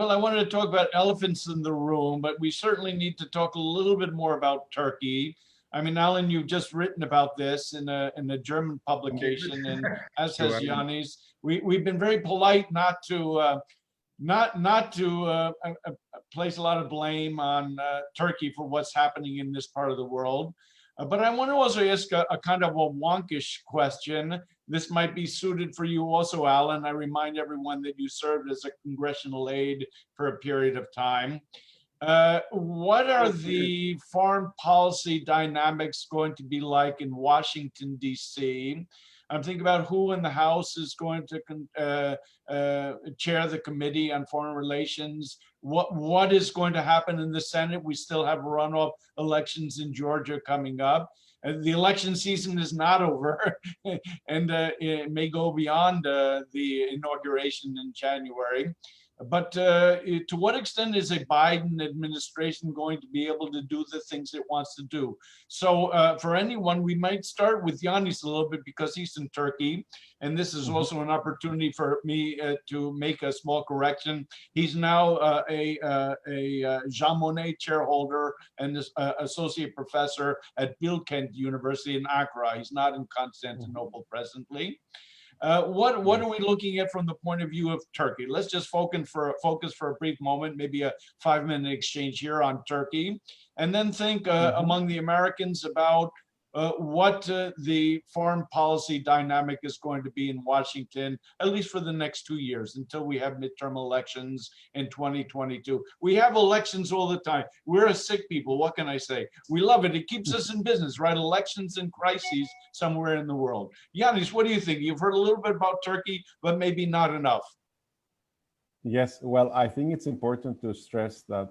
Speaker 1: I wanted to talk about elephants in the room, but we certainly need to talk a little bit more about Turkey. I mean, Alan, you've just written about this in a German publication, and as has Ioannis. We've been very polite not to place a lot of blame on Turkey for what's happening in this part of the world. But I want to also ask a kind of a wonkish question. This might be suited for you also, Alan. I remind everyone that you served as a congressional aide for a period of time. What are the foreign policy dynamics going to be like in Washington, D.C.? I'm thinking about who in the House is going to chair the Committee on Foreign Relations. What is going to happen in the Senate? We still have runoff elections in Georgia coming up. The election season is not over, and it may go beyond the inauguration in January. But to what extent is a Biden administration going to be able to do the things it wants to do? So for anyone, we might start with Ioannis a little bit because he's in Turkey. And this is also an opportunity for me to make a small correction. He's now a Jean Monnet chairholder and associate professor at Blinken University in Accra. He's not in Constantinople presently. What are we looking at from the point of view of Turkey? Let's just focus for a brief moment, maybe a 5-minute exchange here on Turkey, and then think among the Americans about what the foreign policy dynamic is going to be in Washington, at least for the next 2 years until we have midterm elections in 2022. We have elections all the time. We're a sick people. What can I say? We love it. It keeps us in business, right? Elections and crises somewhere in the world. Ioannis, what do you think? You've heard a little bit about Turkey, but maybe not enough.
Speaker 4: Yes, well, I think it's important to stress that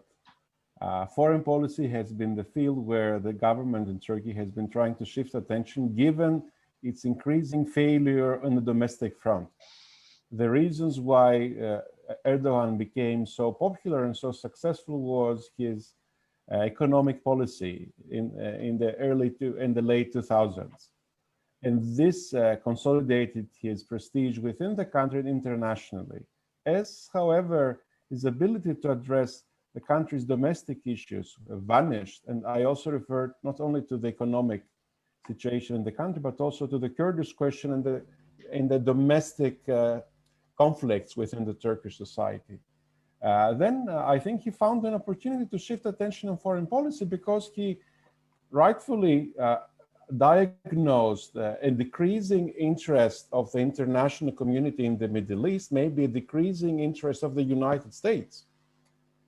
Speaker 4: foreign policy has been the field where the government in Turkey has been trying to shift attention given its increasing failure on the domestic front. The reasons why Erdogan became so popular and so successful was his economic policy in the late 2000s. And this consolidated his prestige within the country and internationally. As, however, his ability to address the country's domestic issues vanished. And I also refer not only to the economic situation in the country, but also to the Kurdish question and the domestic conflicts within the Turkish society. Then I think he found an opportunity to shift attention on foreign policy because he rightfully diagnosed a decreasing interest of the international community in the Middle East, maybe a decreasing interest of the United States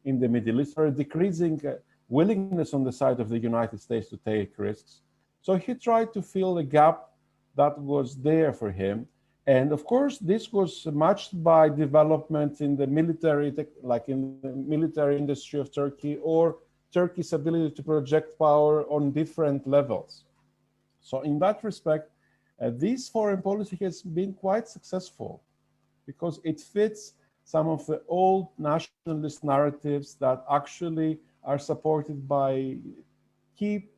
Speaker 4: in the Middle East, or a decreasing willingness on the side of the United States to take risks. So he tried to fill a gap that was there for him. And of course, this was matched by development in the military, like in the military industry of Turkey, or Turkey's ability to project power on different levels. So in that respect, this foreign policy has been quite successful because it fits some of the old nationalist narratives that actually are supported by key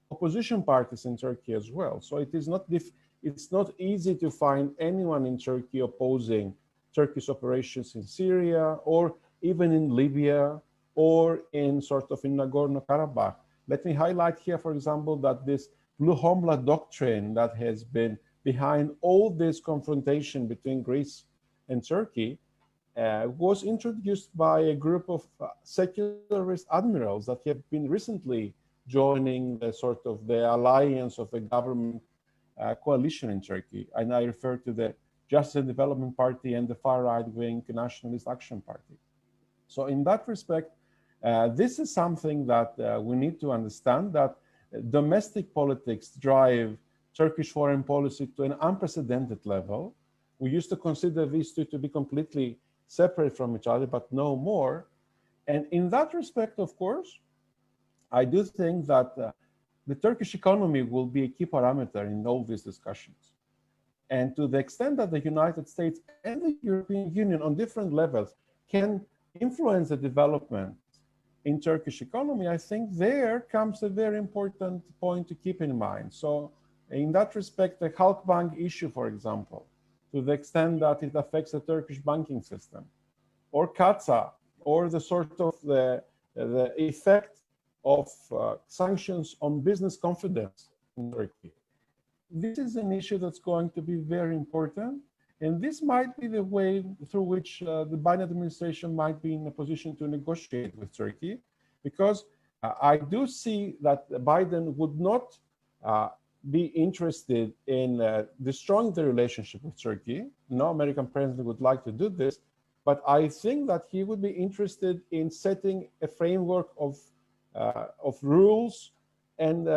Speaker 4: opposition parties in Turkey as well. So it's not easy to find anyone in Turkey opposing Turkish operations in Syria or even in Libya or in Nagorno-Karabakh. Let me highlight here, for example, that this blue homeland doctrine that has been behind all this confrontation between Greece and Turkey was introduced by a group of secularist admirals that have been recently joining the alliance of the government coalition in Turkey. And I refer to the Justice and Development Party and the far right-wing Nationalist Action Party. So in that respect, this is something that we need to understand, that domestic politics drive Turkish foreign policy to an unprecedented level. We used to consider these two to be completely separate from each other, but no more. And in that respect, of course, I do think that the Turkish economy will be a key parameter in all these discussions. And to the extent that the United States and the European Union on different levels can influence the development in Turkish economy, I think there comes a very important point to keep in mind. So in that respect, the Halkbank issue, for example, to the extent that it affects the Turkish banking system, or Katsa, or the effect of sanctions on business confidence in Turkey. This is an issue that's going to be very important, and this might be the way through which the Biden administration might be in a position to negotiate with Turkey, because I do see that Biden would not be interested in destroying the relationship with Turkey. No American president would like to do this, but I think that he would be interested in setting a framework of rules and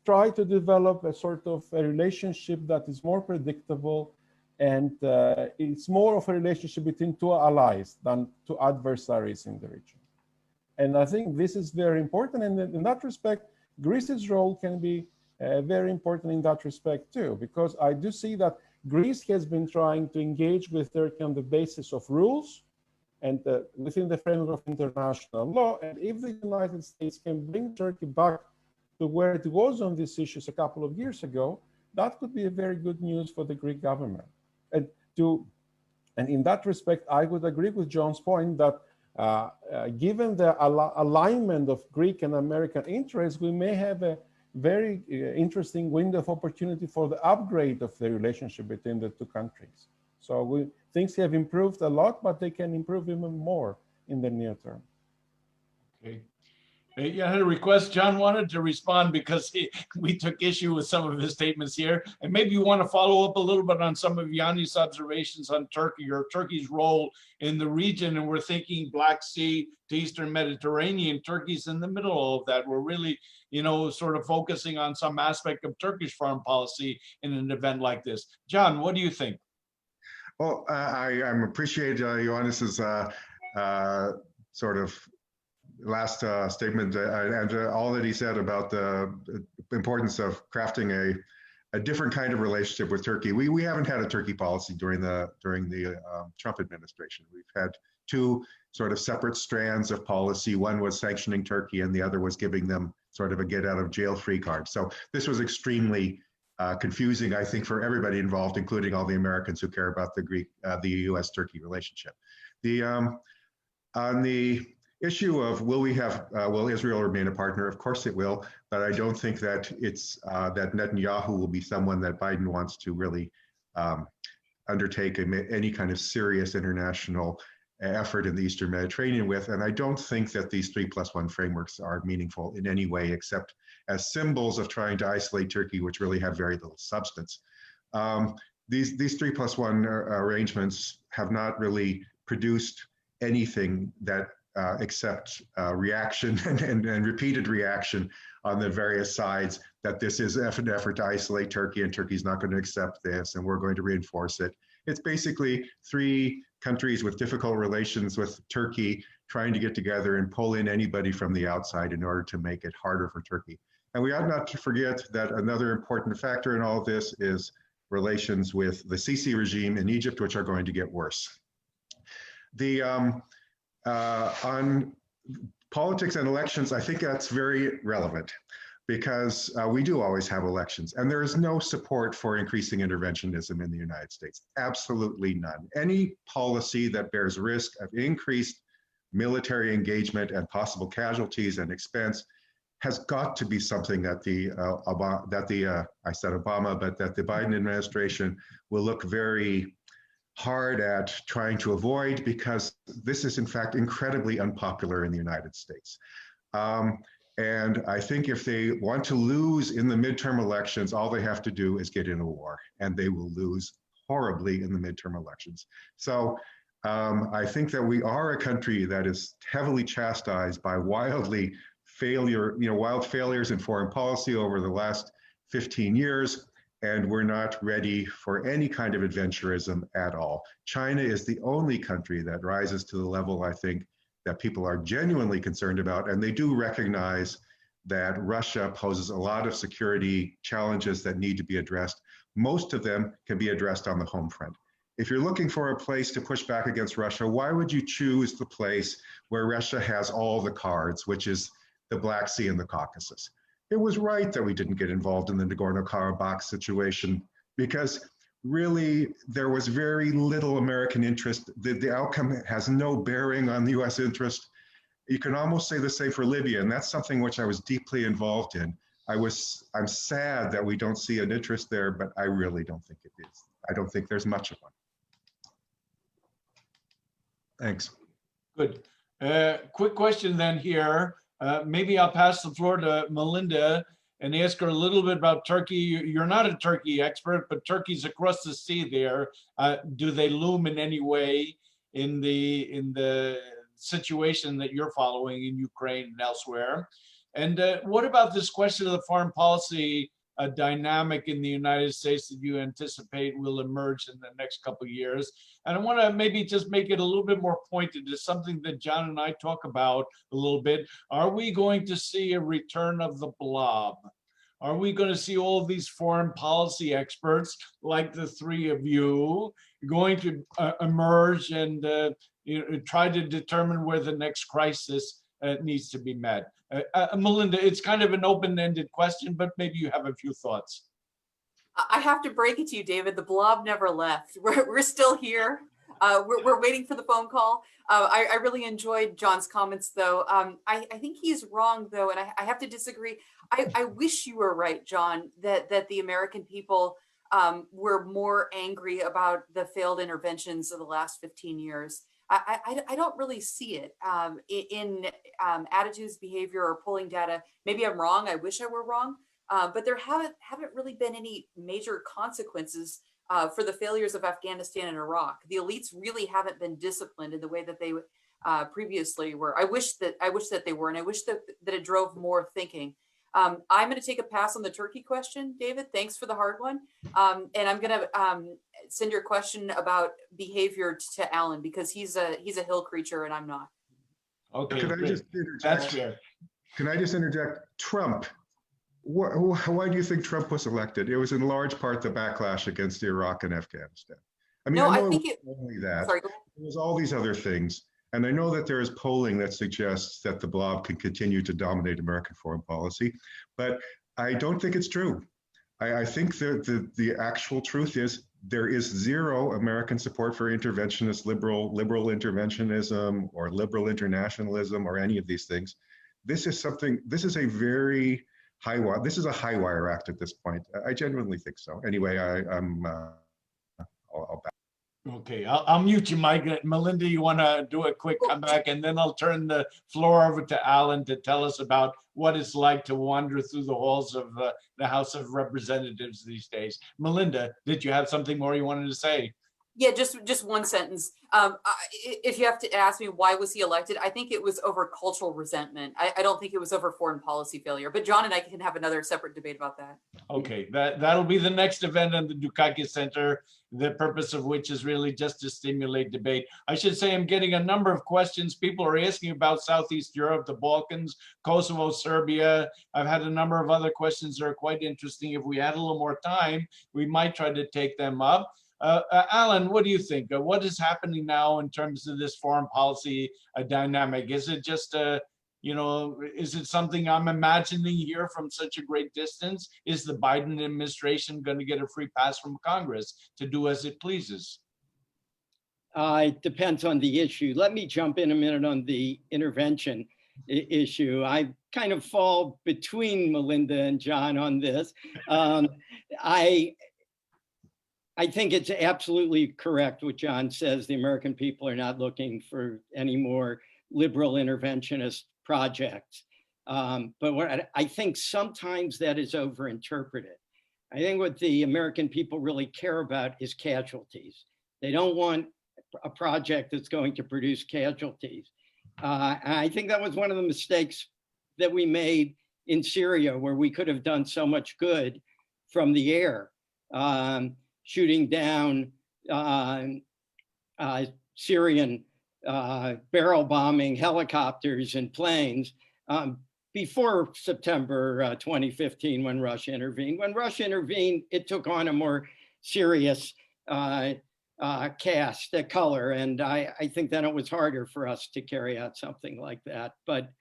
Speaker 4: try to develop a relationship that is more predictable, and it's more of a relationship between two allies than two adversaries in the region. And I think this is very important, and in that respect, Greece's role can be very important in that respect too, because I do see that Greece has been trying to engage with Turkey on the basis of rules and within the framework of international law. And if the United States can bring Turkey back to where it was on these issues a couple of years ago, that could be a very good news for the Greek government. And in that respect, I would agree with John's point that given the alignment of Greek and American interests, we may have a very interesting window of opportunity for the upgrade of the relationship between the two countries. So things have improved a lot, but they can improve even more in the near term.
Speaker 1: Okay. You had a request. John wanted to respond because we took issue with some of his statements here. And maybe you want to follow up a little bit on some of Ioannis' observations on Turkey, or Turkey's role in the region. And we're thinking Black Sea to Eastern Mediterranean. Turkey's in the middle of that. We're really, sort of focusing on some aspect of Turkish foreign policy in an event like this. John, what do you think?
Speaker 5: Well, I appreciate Ioannis's sort of last statement and all that he said about the importance of crafting a different kind of relationship with Turkey. We haven't had a Turkey policy during the Trump administration. We've had two sort of separate strands of policy. One was sanctioning Turkey, and the other was giving them sort of a get out of jail free card. So this was extremely confusing, I think, for everybody involved, including all the Americans who care about the U.S.-Turkey relationship. On the issue of will Israel remain a partner? Of course it will, but I don't think that that Netanyahu will be someone that Biden wants to really undertake any kind of serious international effort in the Eastern Mediterranean with. And I don't think that these 3+1 frameworks are meaningful in any way, except as symbols of trying to isolate Turkey, which really have very little substance. These 3+1 arrangements have not really produced anything that except reaction and repeated reaction on the various sides that this is an effort to isolate Turkey, and Turkey's not going to accept this, and we're going to reinforce it. It's basically three countries with difficult relations with Turkey trying to get together and pull in anybody from the outside in order to make it harder for Turkey. And we ought not to forget that another important factor in all of this is relations with the Sisi regime in Egypt, which are going to get worse. On politics and elections, I think that's very relevant. because we do always have elections, and there is no support for increasing interventionism in the United States. Absolutely none. Any policy that bears risk of increased military engagement and possible casualties and expense has got to be something that the Biden administration will look very hard at trying to avoid, because this is in fact incredibly unpopular in the United States. And I think if they want to lose in the midterm elections, all they have to do is get in a war, and they will lose horribly in the midterm elections. So I think that we are a country that is heavily chastised by wild failures in foreign policy over the last 15 years, and we're not ready for any kind of adventurism at all. China is the only country that rises to the level, I think, that people are genuinely concerned about, and they do recognize that Russia poses a lot of security challenges that need to be addressed. Most of them can be addressed on the home front. If you're looking for a place to push back against Russia, why would you choose the place where Russia has all the cards, which is the Black Sea and the Caucasus? It was right that we didn't get involved in the Nagorno-Karabakh situation, because really, there was very little American interest. The outcome has no bearing on the US interest. You can almost say the same for Libya, and that's something which I was deeply involved in. I'm sad that we don't see an interest there, but I really don't think it is. I don't think there's much of one. Thanks.
Speaker 1: Good. Quick question then here. Maybe I'll pass the floor to Melinda and ask her a little bit about Turkey. You're not a Turkey expert, but Turkey's across the sea there. Do they loom in any way in the situation that you're following in Ukraine and elsewhere? And what about this question of the foreign policy dynamic in the United States that you anticipate will emerge in the next couple of years? And I want to maybe just make it a little bit more pointed to something that John and I talk about a little bit. Are we going to see a return of the blob? Are we going to see all of these foreign policy experts, like the three of you, going to emerge and try to determine where the next crisis needs to be met? Melinda, it's kind of an open-ended question, but maybe you have a few thoughts.
Speaker 2: I have to break it to you, David. The blob never left. We're still here. We're waiting for the phone call. I really enjoyed John's comments, though. I think he's wrong, though, and I have to disagree. I wish you were right, John, that the American people were more angry about the failed interventions of the last 15 years. I don't really see it in attitudes, behavior, or polling data. Maybe I'm wrong. I wish I were wrong. But there haven't really been any major consequences for the failures of Afghanistan and Iraq. The elites really haven't been disciplined in the way that they previously were. I wish that they were, and I wish that it drove more thinking. I'm going to take a pass on the Turkey question, David. Thanks for the hard one. And I'm going to send your question about behavior to Alan, because he's a Hill creature and I'm not.
Speaker 1: Okay,
Speaker 5: Can I just interject?
Speaker 1: That's fair.
Speaker 5: Can I just interject? Trump. Why do you think Trump was elected? It was in large part the backlash against Iraq and Afghanistan. I mean,
Speaker 2: No,
Speaker 5: I know
Speaker 2: I think
Speaker 5: it was only that.
Speaker 2: Sorry.
Speaker 5: There was all these other things. And I know that there is polling that suggests that the blob can continue to dominate American foreign policy, but I don't think it's true. I think that the actual truth is there is zero American support for interventionist liberal interventionism or liberal internationalism or any of these things. This is a very high wire. This is a high wire act at this point. I genuinely think so. Anyway, I'll back.
Speaker 1: Okay, I'll mute you, Mike. Melinda, you want to do a quick comeback, and then I'll turn the floor over to Alan to tell us about what it's like to wander through the halls of the House of Representatives these days. Melinda, did you have something more you wanted to say?
Speaker 2: Yeah, just one sentence. If you have to ask me why was he elected, I think it was over cultural resentment. I don't think it was over foreign policy failure. But John and I can have another separate debate about that.
Speaker 1: Okay, that'll be the next event on the Dukakis Center, the purpose of which is really just to stimulate debate. I should say I'm getting a number of questions. People are asking about Southeast Europe, the Balkans, Kosovo, Serbia. I've had a number of other questions that are quite interesting. If we had a little more time, we might try to take them up. Alan, what do you think? What is happening now in terms of this foreign policy dynamic? Is it just Is it something I'm imagining here from such a great distance? Is the Biden administration going to get a free pass from Congress to do as it pleases?
Speaker 3: It depends on the issue. Let me jump in a minute on the intervention issue. I kind of fall between Melinda and John on this. I think it's absolutely correct what John says. The American people are not looking for any more liberal interventionist projects. But what I think sometimes that is overinterpreted. I think what the American people really care about is casualties. They don't want a project that's going to produce casualties. And I think that was one of the mistakes that we made in Syria, where we could have done so much good from the air, shooting down Syrian barrel bombing helicopters and planes before September 2015, when Russia intervened. When Russia intervened, it took on a more serious cast, a color, and I think then it was harder for us to carry out something like that. But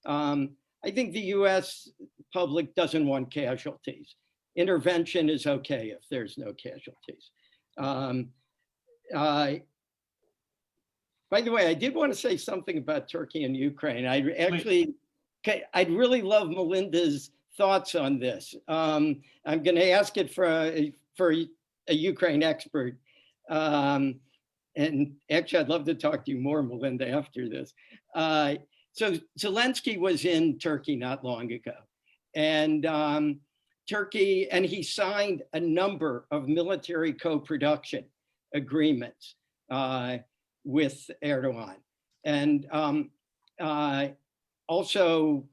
Speaker 3: I think the US public doesn't want casualties. Intervention is okay if there's no casualties. By the way, I did want to say something about Turkey and Ukraine. I'd really love Melinda's thoughts on this. I'm going to ask it for a Ukraine expert. And actually, I'd love to talk to you more, Melinda, after this. So Zelensky was in Turkey not long ago. And Turkey, and he signed a number of military co-production agreements with Erdogan. And also,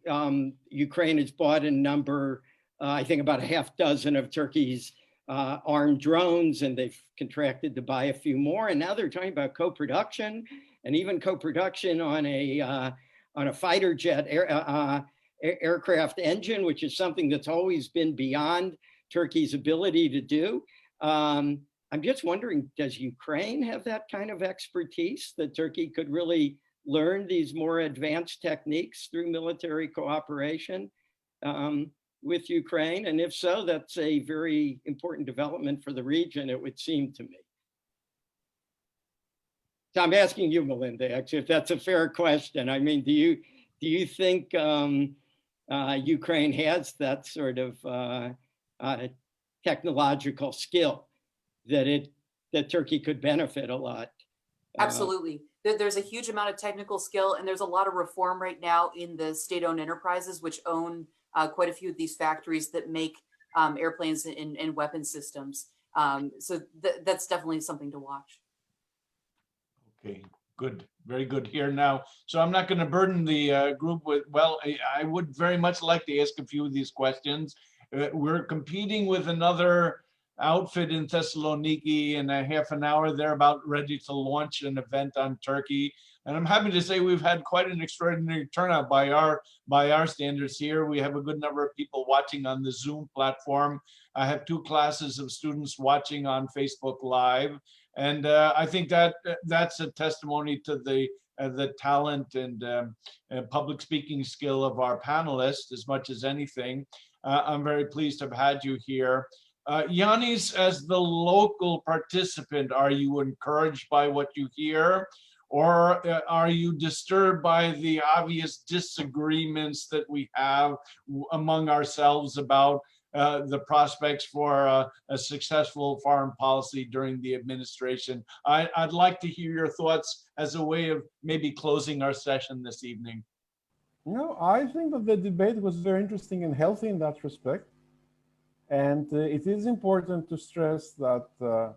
Speaker 3: Ukraine has bought a number, I think about a half dozen of Turkey's armed drones, and they've contracted to buy a few more. And now they're talking about co-production, and even co-production on a fighter jet aircraft engine, which is something that's always been beyond Turkey's ability to do. I'm just wondering, does Ukraine have that kind of expertise that Turkey could really learn these more advanced techniques through military cooperation with Ukraine? And if so, that's a very important development for the region, it would seem to me. So I'm asking you, Melinda, actually, if that's a fair question. I mean, do you think Ukraine has that sort of technological skill that Turkey could benefit a lot?
Speaker 2: Absolutely. There's a huge amount of technical skill, and there's a lot of reform right now in the state-owned enterprises, which own quite a few of these factories that make airplanes and weapon systems. So that's definitely something to watch.
Speaker 1: Okay, good, very good here now. So I'm not going to burden the group with, well, I would very much like to ask a few of these questions. We're competing with another outfit in Thessaloniki in a half an hour. They're about ready to launch an event on Turkey. And I'm happy to say we've had quite an extraordinary turnout by our standards here. We have a good number of people watching on the Zoom platform. I have 2 classes of students watching on Facebook Live. And I think that's a testimony to the talent and public speaking skill of our panelists as much as anything. I'm very pleased to have had you here. Ioannis, as the local participant, are you encouraged by what you hear? Or are you disturbed by the obvious disagreements that we have among ourselves about the prospects for a successful foreign policy during the administration? I'd like to hear your thoughts as a way of maybe closing our session this evening.
Speaker 4: No, I think that the debate was very interesting and healthy in that respect. And it is important to stress that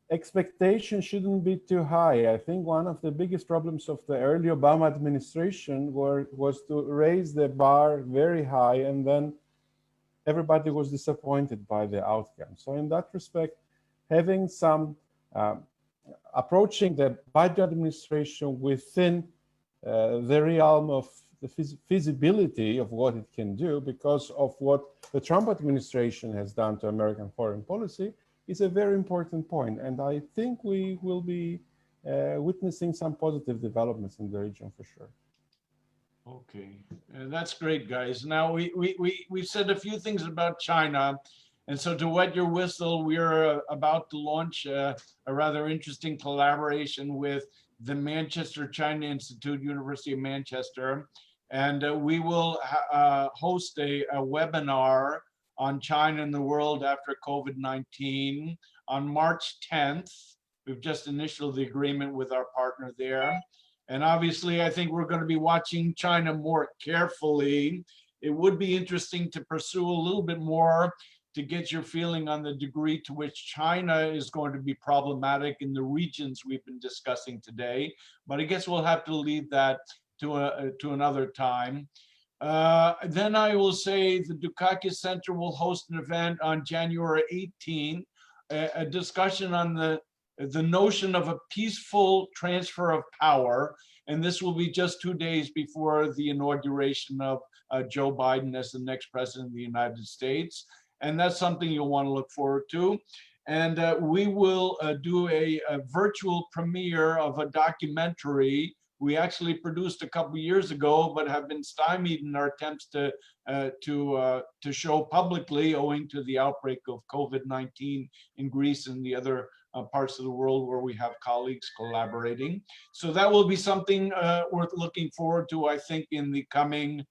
Speaker 4: expectations shouldn't be too high. I think one of the biggest problems of the early Obama administration was to raise the bar very high, and then everybody was disappointed by the outcome. So in that respect, having some approaching the Biden administration within the realm of the feasibility of what it can do because of what the Trump administration has done to American foreign policy is a very important point. And I think we will be witnessing some positive developments in the region for sure.
Speaker 1: Okay, that's great, guys. Now we've said a few things about China, and so to wet your whistle, we are about to launch a rather interesting collaboration with the Manchester China Institute, University of Manchester, and we will host a webinar on China and the world after COVID-19 on March 10th. We've just initiated the agreement with our partner there. And obviously, I think we're going to be watching China more carefully. It would be interesting to pursue a little bit more to get your feeling on the degree to which China is going to be problematic in the regions we've been discussing today. But I guess we'll have to leave that to another time. Then I will say the Dukakis Center will host an event on January 18th, a discussion on the notion of a peaceful transfer of power. And this will be just 2 days before the inauguration of Joe Biden as the next president of the United States. And that's something you'll want to look forward to. And we will do a virtual premiere of a documentary we actually produced a couple years ago, but have been stymied in our attempts to show publicly owing to the outbreak of COVID-19 in Greece and the other parts of the world where we have colleagues collaborating. So that will be something worth looking forward to, I think, in the coming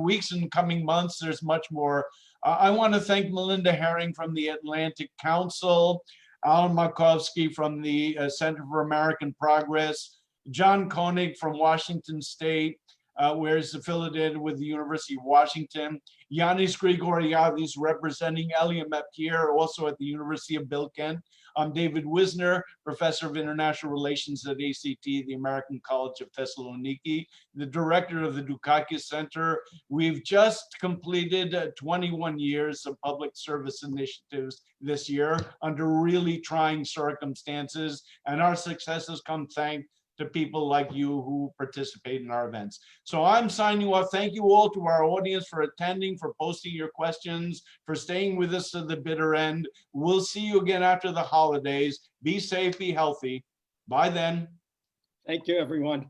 Speaker 1: weeks and coming months. There's much more. I want to thank Melinda Herring from the Atlantic Council, Alan Markovsky from the Center for American Progress, John Koenig from Washington State, where he's affiliated with the University of Washington, Ioannis Grigoriadis representing LMF here, also at the University of Blinken. I'm David Wisner, Professor of International Relations at ACT, the American College of Thessaloniki, the Director of the Dukakis Center. We've just completed 21 years of public service initiatives this year under really trying circumstances, and our successes come thanks to people like you who participate in our events. So I'm signing off. Thank you all to our audience for attending, for posting your questions, for staying with us to the bitter end. We'll see you again after the holidays. Be safe, be healthy. Bye then.
Speaker 3: Thank you, everyone.